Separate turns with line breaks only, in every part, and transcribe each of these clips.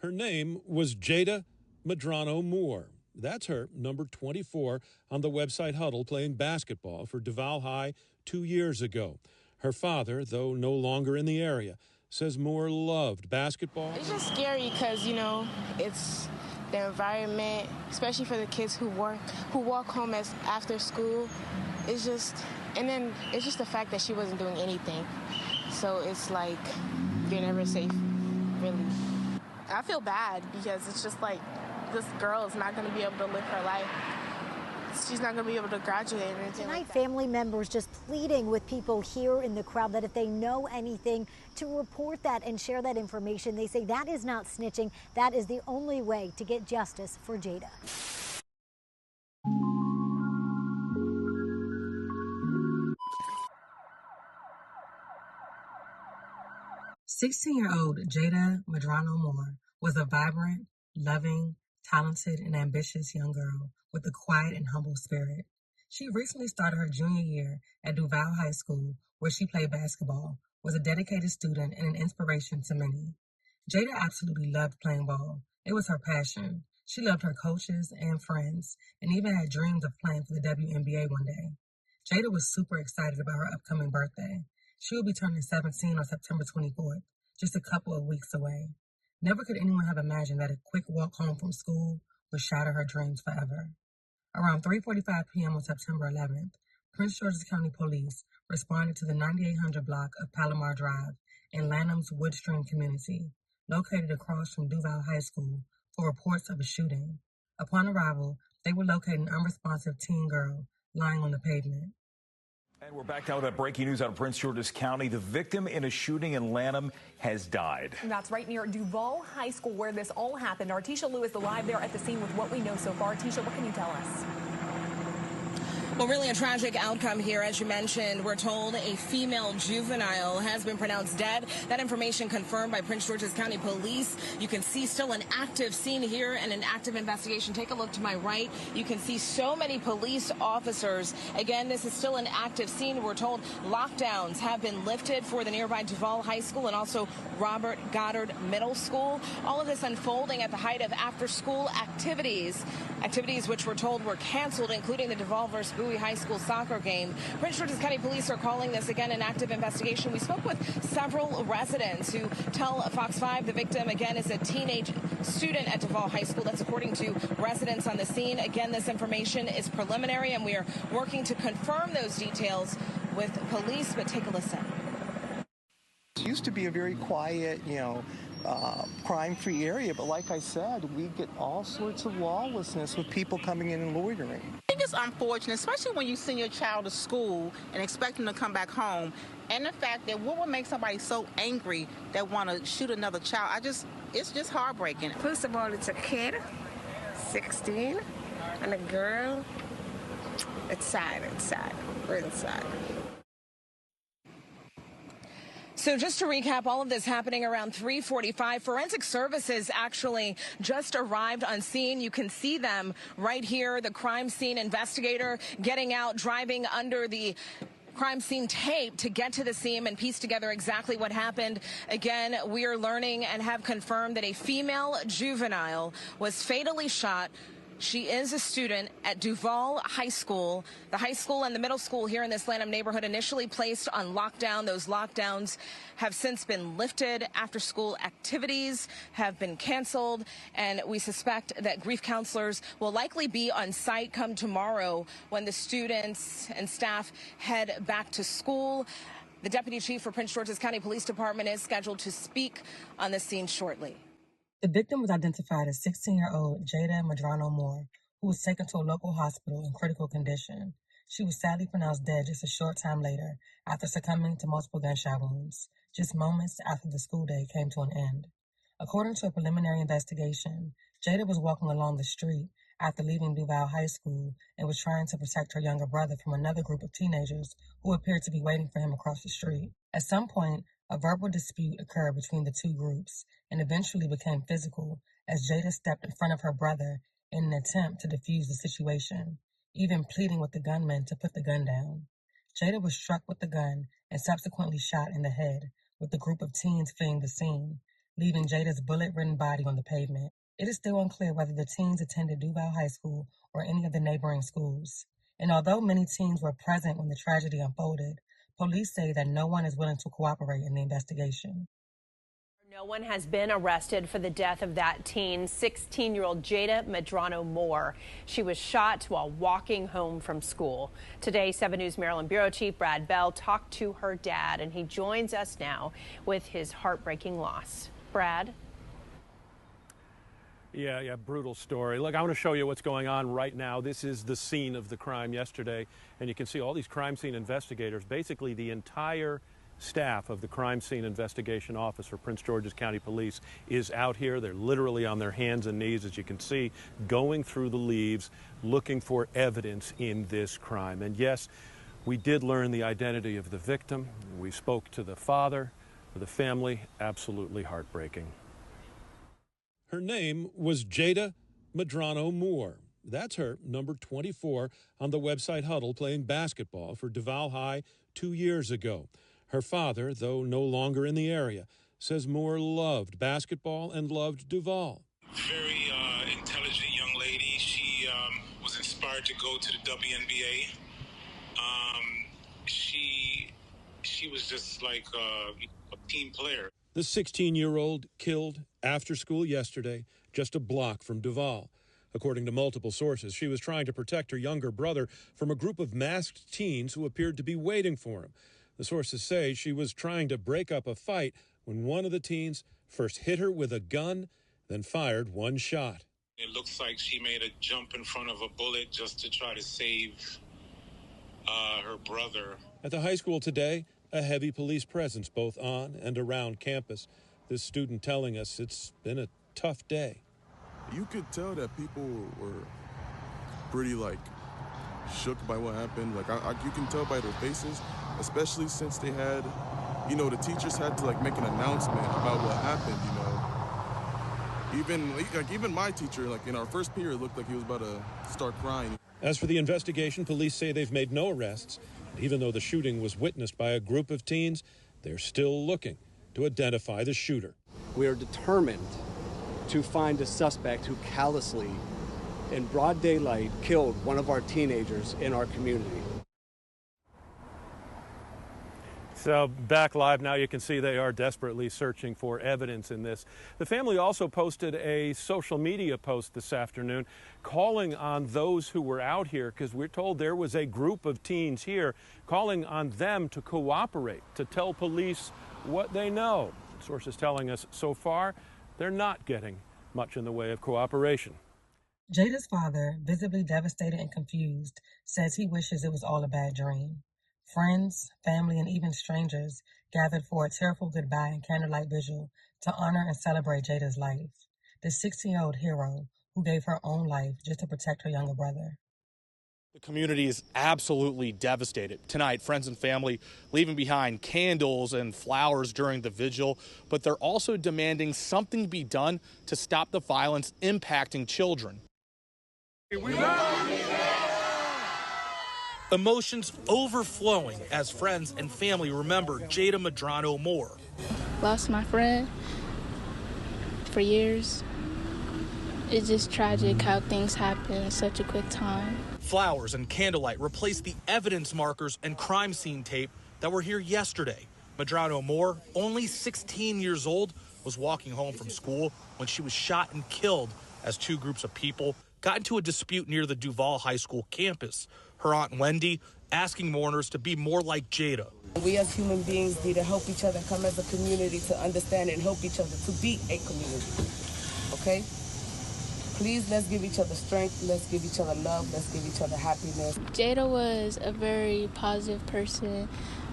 Her name was Jada Medrano Moore. That's her, number 24 on the website Huddle, playing basketball for Duval High 2 years ago. Her father, though no longer in the area, says Moore loved basketball.
It's just scary because, it's the environment, especially for the kids who walk home after school. It's just the fact that she wasn't doing anything. So it's like you're never safe, really.
I feel bad because it's just like this girl is not going to be able to live her life. She's not going to be able to graduate or anything.
Tonight,
like that.
family members just pleading with people here in the crowd that if they know anything, to report that and share that information. They say that is not snitching. That is the only way to get justice for Jada.
16-year-old Jada Medrano Moore was a vibrant, loving, talented, and ambitious young girl with a quiet and humble spirit. She recently started her junior year at Duval High School, where she played basketball, was a dedicated student, and an inspiration to many. Jada absolutely loved playing ball. It was her passion. She loved her coaches and friends, and even had dreams of playing for the WNBA one day. Jada was super excited about her upcoming birthday. She will be turning 17 on September 24th, just a couple of weeks away. Never could anyone have imagined that a quick walk home from school would shatter her dreams forever. Around 3:45 p.m. on September 11th, Prince George's County Police responded to the 9800 block of Palomar Drive in Lanham's Woodstream community, located across from Duval High School, for reports of a shooting. Upon arrival, they would locate an unresponsive teen girl lying on the pavement.
And we're back now with that breaking news out of Prince George's County. The victim in a shooting in Lanham has died.
That's right near Duval High School where this all happened. Our Tisha Lewis is live there at the scene with what we know so far. Tisha, what can you tell us?
Well, really a tragic outcome here. As you mentioned, we're told a female juvenile has been pronounced dead. That information confirmed by Prince George's County Police. You can see still an active scene here and an active investigation. Take a look to my right. You can see so many police officers. Again, this is still an active scene. We're told lockdowns have been lifted for the nearby Duval High School and also Robert Goddard Middle School. All of this unfolding at the height of after-school activities which we're told were canceled, including the Duval versus Bowie High School soccer game. Prince George's County Police are calling this, again, an active investigation. We spoke with several residents who tell Fox 5 the victim, again, is a teenage student at Duval High School. That's according to residents on the scene. Again, this information is preliminary, and we are working to confirm those details with police, but take a listen.
It used to be a very quiet, crime-free area, but like I said, we get all sorts of lawlessness with people coming in and loitering.
I think it's unfortunate, especially when you send your child to school and expect them to come back home, and the fact that what would make somebody so angry that want to shoot another child, it's just heartbreaking.
First of all, it's a kid, 16, and a girl. It's sad, real sad.
So just to recap, all of this happening around 3:45. Forensic Services actually just arrived on scene. You can see them right here, the crime scene investigator getting out, driving under the crime scene tape to get to the scene and piece together exactly what happened. Again, we are learning and have confirmed that a female juvenile was fatally shot. She is a student at Duval High School. The high school and the middle school here in this Lanham neighborhood initially placed on lockdown. Those lockdowns have since been lifted. After-school activities have been canceled, and we suspect that grief counselors will likely be on site come tomorrow when the students and staff head back to school. The deputy chief for Prince George's County Police Department is scheduled to speak on the scene shortly.
The victim was identified as 16-year-old Jada Medrano Moore, who was taken to a local hospital in critical condition. She was sadly pronounced dead just a short time later after succumbing to multiple gunshot wounds, just moments after the school day came to an end. According to a preliminary investigation, Jada was walking along the street after leaving Duval High School and was trying to protect her younger brother from another group of teenagers who appeared to be waiting for him across the street. At some point, a verbal dispute occurred between the two groups and eventually became physical as Jada stepped in front of her brother in an attempt to defuse the situation, even pleading with the gunman to put the gun down. Jada was struck with the gun and subsequently shot in the head, with the group of teens fleeing the scene. leaving Jada's bullet-ridden body on the pavement. It is still unclear whether the teens attended Duval High School or any of the neighboring schools. And although many teens were present when the tragedy unfolded, police say that no one is willing to cooperate in the investigation.
No one has been arrested for the death of that teen, 16-year-old Jada Medrano Moore. She was shot while walking home from school. Today, 7 News Maryland Bureau Chief Brad Bell talked to her dad, and he joins us now with his heartbreaking loss. Brad?
Yeah, brutal story. Look, I want to show you what's going on right now. This is the scene of the crime yesterday, and you can see all these crime scene investigators, basically the entire staff of the Crime Scene Investigation Office for Prince George's County Police is out here. They're literally on their hands and knees, as you can see, going through the leaves, looking for evidence in this crime. And yes, we did learn the identity of the victim. We spoke to the father, the family, absolutely heartbreaking. Her name was Jada Medrano Moore. That's her, number 24 on the website Huddle, playing basketball for Duval High 2 years ago. Her father, though no longer in the area, says Moore loved basketball and loved Duval.
Very intelligent young lady. She was inspired to go to the WNBA. She was just like a team player.
The 16-year-old killed after school yesterday, just a block from Duval. According to multiple sources, she was trying to protect her younger brother from a group of masked teens who appeared to be waiting for him. The sources say she was trying to break up a fight when one of the teens first hit her with a gun, then fired one shot.
It looks like she made a jump in front of a bullet just to try to save her brother.
At the high school today, a heavy police presence both on and around campus. This student telling us it's been a tough day.
You could tell that people were pretty, shook by what happened. You can tell by their faces, especially since they had, the teachers had to, make an announcement about what happened, Even my teacher, in our first period, looked like he was about to start crying.
As for the investigation, police say they've made no arrests. Even though the shooting was witnessed by a group of teens, they're still looking to identify the shooter.
We are determined to find a suspect who callously, in broad daylight, killed one of our teenagers in our community.
So back live now, you can see they are desperately searching for evidence in this. The family also posted a social media post this afternoon calling on those who were out here, because we're told there was a group of teens here, calling on them to cooperate, to tell police what they know. Sources telling us so far they're not getting much in the way of cooperation.
Jada's father, visibly devastated and confused, says he wishes it was all a bad dream. Friends, family, and even strangers gathered for a tearful goodbye and candlelight vigil to honor and celebrate Jada's life, the 16-year-old hero who gave her own life just to protect her younger brother.
The community is absolutely devastated. Tonight, friends and family leaving behind candles and flowers during the vigil, but they're also demanding something be done to stop the violence impacting children. Emotions overflowing as friends and family remember Jada Medrano Moore.
Lost my friend for years. It's just tragic how things happen in such a quick time.
Flowers and candlelight replace the evidence markers and crime scene tape that were here yesterday. Medrano Moore, only 16 years old, was walking home from school when she was shot and killed as two groups of people got into a dispute near the Duval High School campus. Her Aunt Wendy asking mourners to be more like Jada.
We as human beings need to help each other, come as a community to understand and help each other to be a community, okay? Please, let's give each other strength, let's give each other love, let's give each other happiness.
Jada was a very positive person,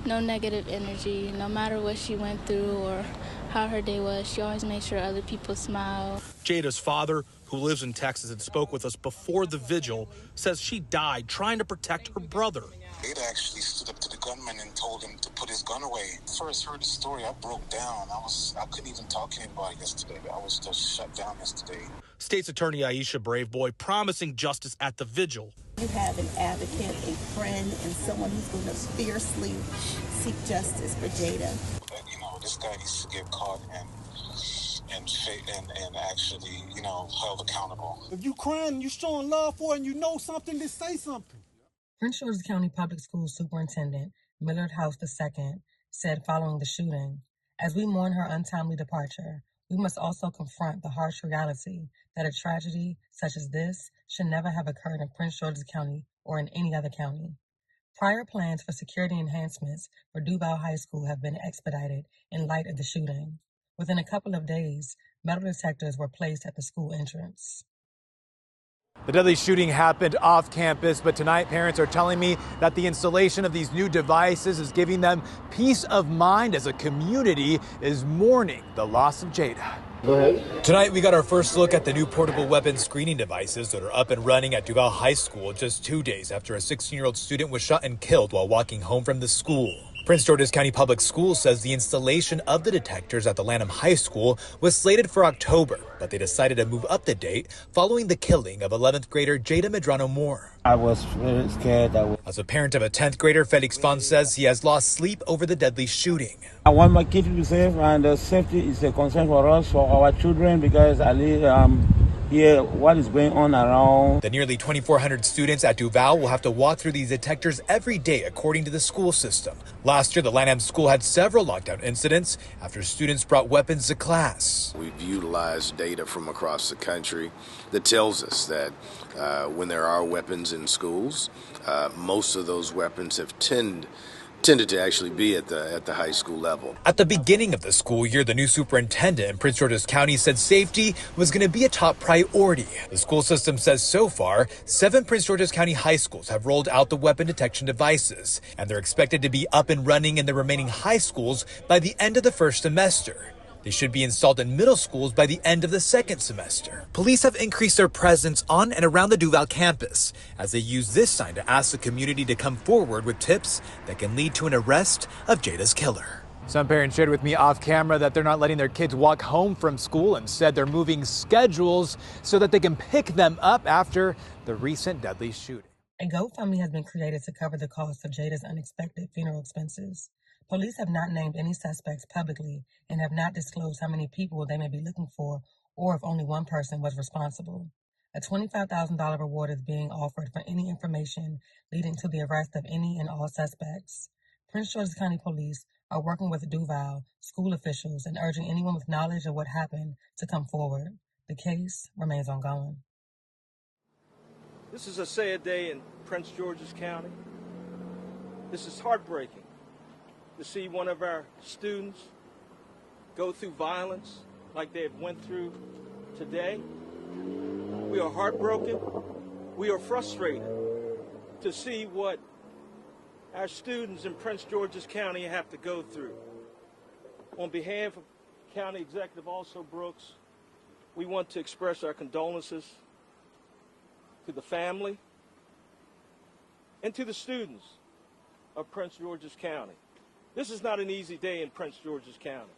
no negative energy. No matter what she went through or how her day was, she always made sure other people smile.
Jada's father, who lives in Texas and spoke with us before the vigil, says she died trying to protect her brother.
Jada actually stood up to the gunman and told him to put his gun away. First heard the story, I broke down. I couldn't even talk to anybody yesterday. I was just shut down yesterday.
State's Attorney Aisha Braveboy promising justice at the vigil.
You have an advocate, a friend, and someone who's going to fiercely seek justice for Jada.
But, this guy needs to get caught, and and actually, held accountable.
If you crying, you showing love for it, and you know something, then say something.
Prince George's County Public Schools Superintendent Millard House II said following the shooting, "As we mourn her untimely departure, we must also confront the harsh reality that a tragedy such as this should never have occurred in Prince George's County or in any other county. Prior plans for security enhancements for Duval High School have been expedited in light of the shooting. Within a couple of days, metal detectors were placed at the school entrance."
The deadly shooting happened off campus, but tonight parents are telling me that the installation of these new devices is giving them peace of mind as a community is mourning the loss of Jada.
Go ahead.
Tonight we got our first look at the new portable weapon screening devices that are up and running at Duval High School just 2 days after a 16-year-old student was shot and killed while walking home from the school. Prince George's County Public Schools says the installation of the detectors at the Lanham High School was slated for October, but they decided to move up the date following the killing of 11th grader Jada Medrano Moore.
I was really scared.
As a parent of a 10th grader, Felix Fon says he has lost sleep over the deadly shooting.
I want my kids to be safe, and safety is a concern for us, for our children, because I live here, what is going on around.
The nearly 2,400 students at Duval will have to walk through these detectors every day, according to the school system. Last year, the Lanham School had several lockdown incidents after students brought weapons to class.
We've utilized data from across the country that tells us that when there are weapons in schools, most of those weapons have tended to actually be at the high school level.
At the beginning of the school year, the new superintendent in Prince George's County said safety was going to be a top priority. The school system says so far, 7 Prince George's County high schools have rolled out the weapon detection devices, and they're expected to be up and running in the remaining high schools by the end of the first semester. They should be installed in middle schools by the end of the second semester. Police have increased their presence on and around the Duval campus as they use this sign to ask the community to come forward with tips that can lead to an arrest of Jada's killer. Some parents shared with me off camera that they're not letting their kids walk home from school. Instead, they're moving schedules so that they can pick them up after the recent deadly shooting.
A GoFundMe has been created to cover the cost of Jada's unexpected funeral expenses. Police have not named any suspects publicly and have not disclosed how many people they may be looking for or if only one person was responsible. A $25,000 reward is being offered for any information leading to the arrest of any and all suspects. Prince George's County Police are working with Duval school officials and urging anyone with knowledge of what happened to come forward. The case remains ongoing.
This is a sad day in Prince George's County. This is heartbreaking to see one of our students go through violence like they have went through today. We are heartbroken. We are frustrated to see what our students in Prince George's County have to go through. On behalf of County Executive Also Brooks, we want to express our condolences to the family and to the students of Prince George's County. This is not an easy day in Prince George's County,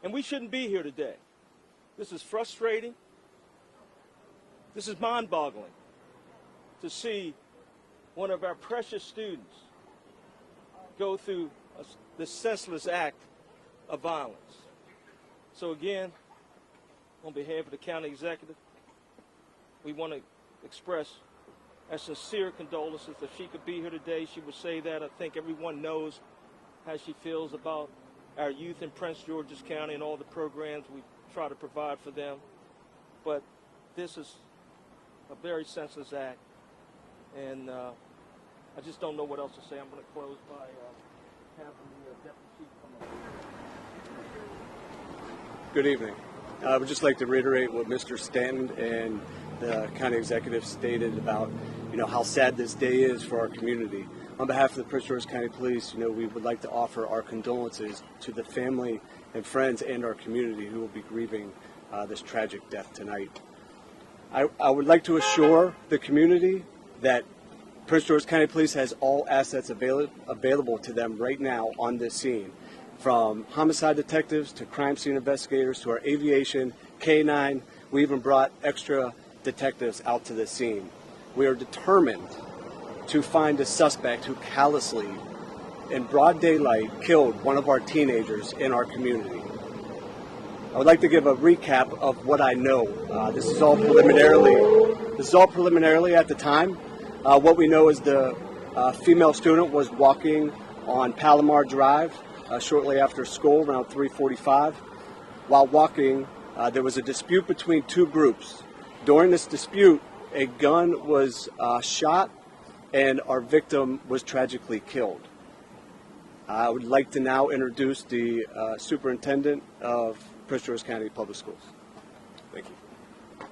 and we shouldn't be here today. This is frustrating. This is mind-boggling to see one of our precious students go through this senseless act of violence. So again, on behalf of the county executive, we want to express our sincere condolences. If she could be here today, she would say that. I think everyone knows how she feels about our youth in Prince George's County and all the programs we try to provide for them. But this is a very senseless act, and I just don't know what else to say. I'm going to close by having the deputy chief come up.
Good evening. I would just like to reiterate what Mr. Stanton and the county executive stated about, how sad this day is for our community. On behalf of the Prince George's County Police, we would like to offer our condolences to the family and friends and our community who will be grieving this tragic death tonight. I would like to assure the community that Prince George's County Police has all assets available to them right now on this scene, from homicide detectives to crime scene investigators to our aviation, K-9. We even brought extra detectives out to this scene. We are determined to find a suspect who callously, in broad daylight, killed one of our teenagers in our community. I would like to give a recap of what I know. This is all preliminarily at the time. What we know is the female student was walking on Palomar Drive shortly after school around 3:45. While walking, there was a dispute between two groups. During this dispute, a gun was shot and our victim was tragically killed. I would like to now introduce the superintendent of Prince George's County Public Schools.
Thank you.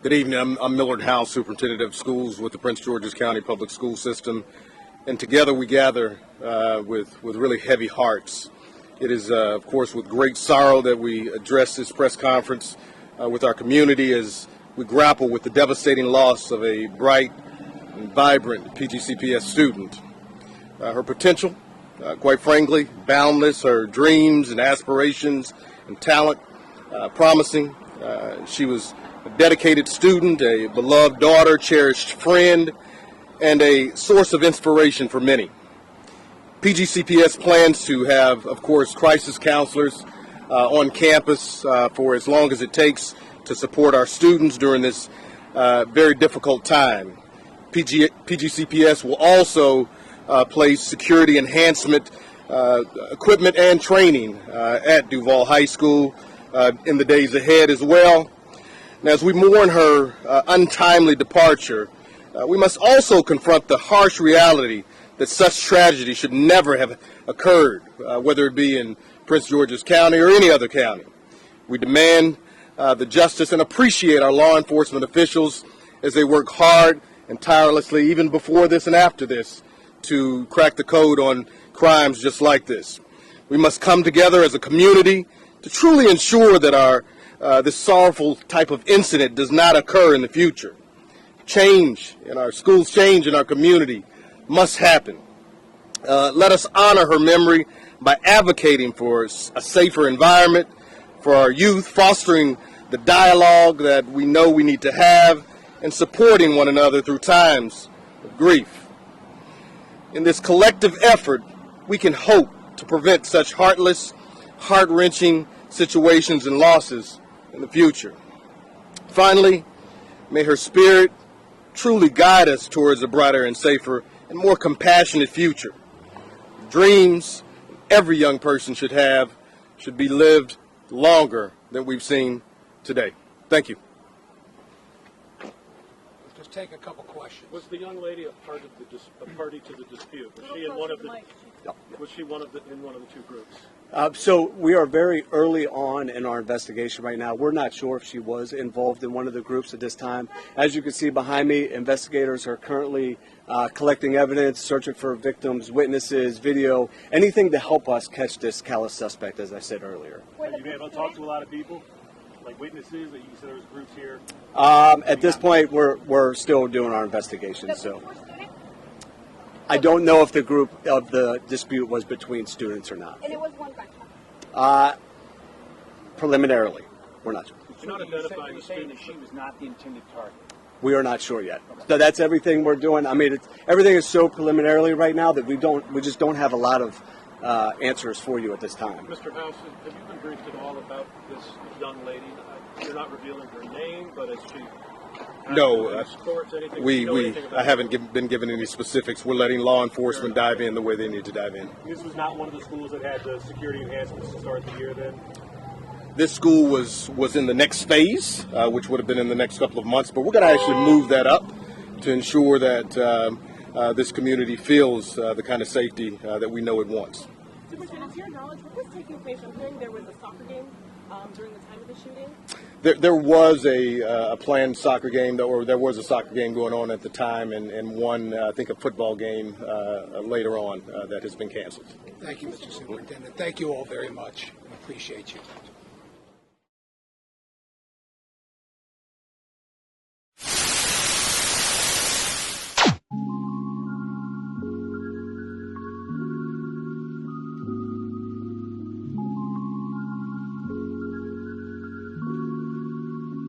Good evening. I'm Millard House, Superintendent of Schools with the Prince George's County Public School System. And together we gather with really heavy hearts. It is, of course, with great sorrow that we address this press conference with our community as we grapple with the devastating loss of a bright and vibrant PGCPS student. Her potential, quite frankly, boundless. Her dreams and aspirations and talent, promising. She was a dedicated student, a beloved daughter, cherished friend, and a source of inspiration for many. PGCPS plans to have, of course, crisis counselors on campus for as long as it takes to support our students during this very difficult time. PGCPS will also place security enhancement equipment and training at Duval High School in the days ahead as well. And as we mourn her untimely departure, we must also confront the harsh reality that such tragedy should never have occurred, whether it be in Prince George's County or any other county. We demand the justice and appreciate our law enforcement officials as they work hard and tirelessly, even before this and after this, to crack the code on crimes just like this. We must come together as a community to truly ensure that this sorrowful type of incident does not occur in the future. Change in our schools, change in our community must happen. Let us honor her memory by advocating for a safer environment for our youth, fostering the dialogue that we know we need to have, and supporting one another through times of grief. In this collective effort, we can hope to prevent such heartless, heart-wrenching situations and losses in the future. Finally, may her spirit truly guide us towards a brighter and safer and more compassionate future. Dreams every young person should have should be lived longer than we've seen today. Thank you.
Just take a couple questions.
Was the young lady a party to the dispute? Was she in one of the? Was she in one of the two groups?
So we are very early on in our investigation right now. We're not sure if she was involved in one of the groups at this time. As you can see behind me, investigators are currently collecting evidence, searching for victims, witnesses, video, anything to help us catch this callous suspect, as I said earlier.
Have you been able to talk to a lot of people, like witnesses? That you said there was groups here.
At this point, we're still doing our investigation. So I don't know if the group of the dispute was between students or not.
And it was one gunshot.
Preliminarily, we're not sure.
You're not identifying the student.
That she was not the intended target.
We are not sure yet. So that's everything we're doing. I mean, everything is so preliminarily right now that we just don't have a lot of answers for you at this time.
Mr. House, have you been briefed at all about this young lady? You're not revealing her name, but is she?
No, I haven't been given any specifics. We're letting law enforcement dive in the way they need to dive in.
This was not one of the schools that had the security enhancements to start the year then?
This school was in the next phase, which would have been in the next couple of months, but we're going to actually move that up to ensure that this community feels the kind of safety that we know it wants.
Superintendent, to your knowledge, what was taking place? I'm hearing there was a soccer game during the time of the shooting.
There was a planned soccer game, or there was a soccer game going on at the time, and one, I think, a football game later on that has been canceled.
Thank you, Mr. Superintendent. Thank you all very much. I appreciate you.